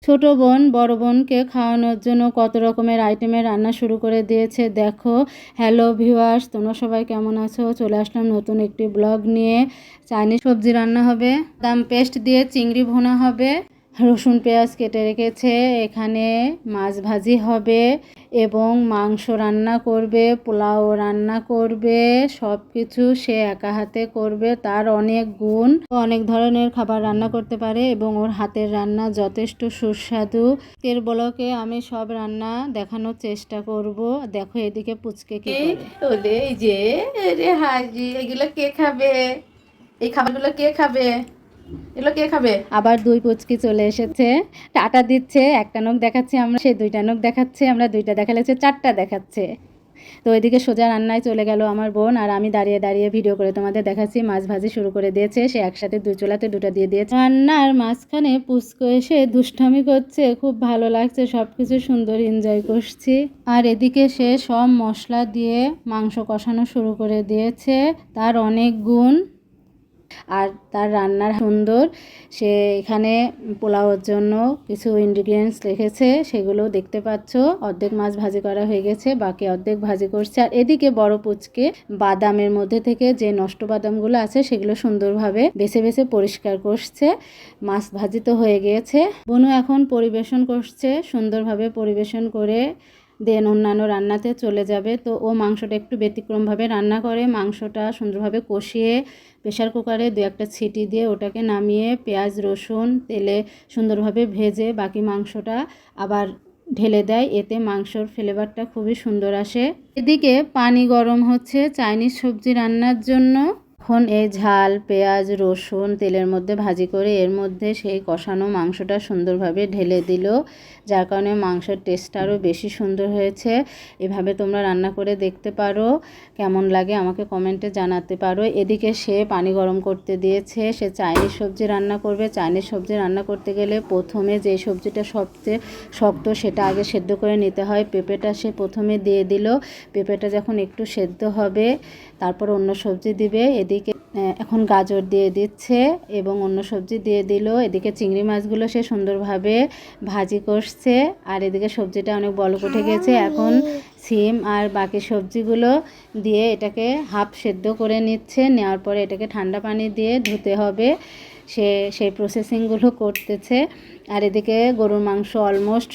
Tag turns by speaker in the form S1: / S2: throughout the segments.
S1: ছোট বোন বড় বোনকে খাওয়ানোর জন্য কত রকমের আইটেমের রান্না শুরু করে দিয়েছে দেখো। হ্যালো ভিউয়ার্স, তোমরা সবাই কেমন আছো? চলে আসলাম নতুন একটি ব্লগ নিয়ে। চাইনিজ সবজি রান্না হবে, বাদাম পেস্ট দিয়ে চিংড়ি ভুনা হবে, রসুন পেঁয়াজ কেটে রেখেছে, এখানে মাছ ভাজি হবে এবং মাংস রান্না করবে, পোলাও রান্না করবে। সব কিছু সে একা হাতে করবে। তার অনেক গুণ, অনেক ধরনের খাবার রান্না করতে পারে এবং ওর হাতের রান্না যথেষ্ট সুস্বাদু। এর ব্লকে আমি সব রান্না দেখানোর চেষ্টা করব। দেখো এদিকে পুচকে কি করে। এই যে রে হাজি, এগুলো কে খাবে? এই খাবারগুলো কে খাবে? এগুলো কে খাবে? আবার দুই পুচকি চলে এসেছে, টাটা দিচ্ছে। একটা নখ দেখাচ্ছে, আমরা সে দুইটা নখ দেখাচ্ছে, আমরা দুইটা দেখালে সে চারটা দেখাচ্ছে। তো ওইদিকে সোজা রান্নায় চলে গেল আমার বোন, আর আমি দাঁড়িয়ে দাঁড়িয়ে ভিডিও করে তোমাদের দেখাচ্ছি। মাছ ভাজি শুরু করে দিয়েছে সে, একসাথে দুই চুলাতে দুটো দিয়ে দিয়েছে। রান্নার মাঝখানে পুচকো এসে দুষ্টামি করছে, খুব ভালো লাগছে, সব কিছু সুন্দর এনজয় করছি। আর এদিকে সে সব মশলা দিয়ে মাংস কষানো শুরু করে দিয়েছে। তার অনেক গুণ আর তার রান্নার সুন্দর। সে এখানে পোলাওর জন্য কিছু ইনগ্রিডিয়েন্টস রেখেছে, সেগুলো দেখতে পাচ্ছ। অর্ধেক মাছ ভাজি করা হয়ে গেছে, বাকি অর্ধেক ভাজি করছে। আর এদিকে বড় পুচকে বাদামের মধ্যে থেকে যে নষ্ট বাদামগুলো আছে সেগুলো সুন্দরভাবে বেছে বেছে পরিষ্কার করছে। মাছ ভাজি তো হয়ে গিয়েছে, বনু এখন পরিবেশন করছে। সুন্দরভাবে পরিবেশন করে দেন অন্যান্য রান্নাতে চলে যাবে। তো ও মাংসটা একটু ব্যতিক্রমভাবে রান্না করে। মাংসটা সুন্দরভাবে কষিয়ে প্রেশার কুকারে দু একটা ছিটি দিয়ে ওটাকে নামিয়ে পেঁয়াজ রসুন তেলে সুন্দরভাবে ভেজে বাকি মাংসটা আবার ঢেলে দেয়। এতে মাংসর ফ্লেভারটা খুবই সুন্দর আসে। এদিকে পানি গরম হচ্ছে চাইনিজ সবজি রান্নার জন্য। এখন এই ঝাল পেঁয়াজ রসুন তেলের মধ্যে ভাজি করে এর মধ্যে সেই কষানো মাংসটা সুন্দরভাবে ঢেলে দিল, যার কারণে মাংসের টেস্টটা আরও বেশি সুন্দর হয়েছে। এভাবে তোমরা রান্না করে দেখতে পারো, কেমন লাগে আমাকে কমেন্টে জানাতে পারো। এদিকে সে পানি গরম করতে দিয়েছে, সে চাইনিজ সবজি রান্না করবে। চাইনিজ সবজি রান্না করতে গেলে প্রথমে যে সবজিটা সবচেয়ে শক্ত সেটা আগে সেদ্ধ করে নিতে হয়। পেঁপেটা সে প্রথমে দিয়ে দিল, পেঁপেটা যখন একটু সেদ্ধ হবে তারপর অন্য সবজি দিবে। এদিকে এখন গাজর দিয়ে দিচ্ছে এবং অন্য সবজি দিয়ে দিল। এদিকে চিংড়ি মাছগুলো সে সুন্দরভাবে ভাজি করছে। আর এদিকে সবজিটা অনেক বলক উঠে গেছে, এখন সিম আর বাকি সবজিগুলো দিয়ে এটাকে হাফ সেদ্ধ করে নিচ্ছে। নেওয়ার পরে এটাকে ঠান্ডা পানি দিয়ে ধুতে হবে, সে সেই প্রসেসিংগুলো করতেছে। আর এদিকে গরুর মাংস অলমোস্ট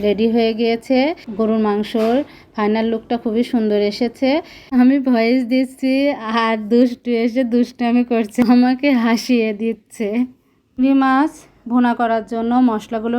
S1: রেডি হয়ে গিয়েছে। গরুর মাংসর ফাইনাল লুকটা খুবই সুন্দর এসেছে। আমি ভয়েস দিচ্ছি আর দুষ্টু এসে দুষ্টামি করছে, আমাকে হাসিয়ে দিচ্ছে। চিংড়ি মাছ ভুনা করার জন্য মশলাগুলো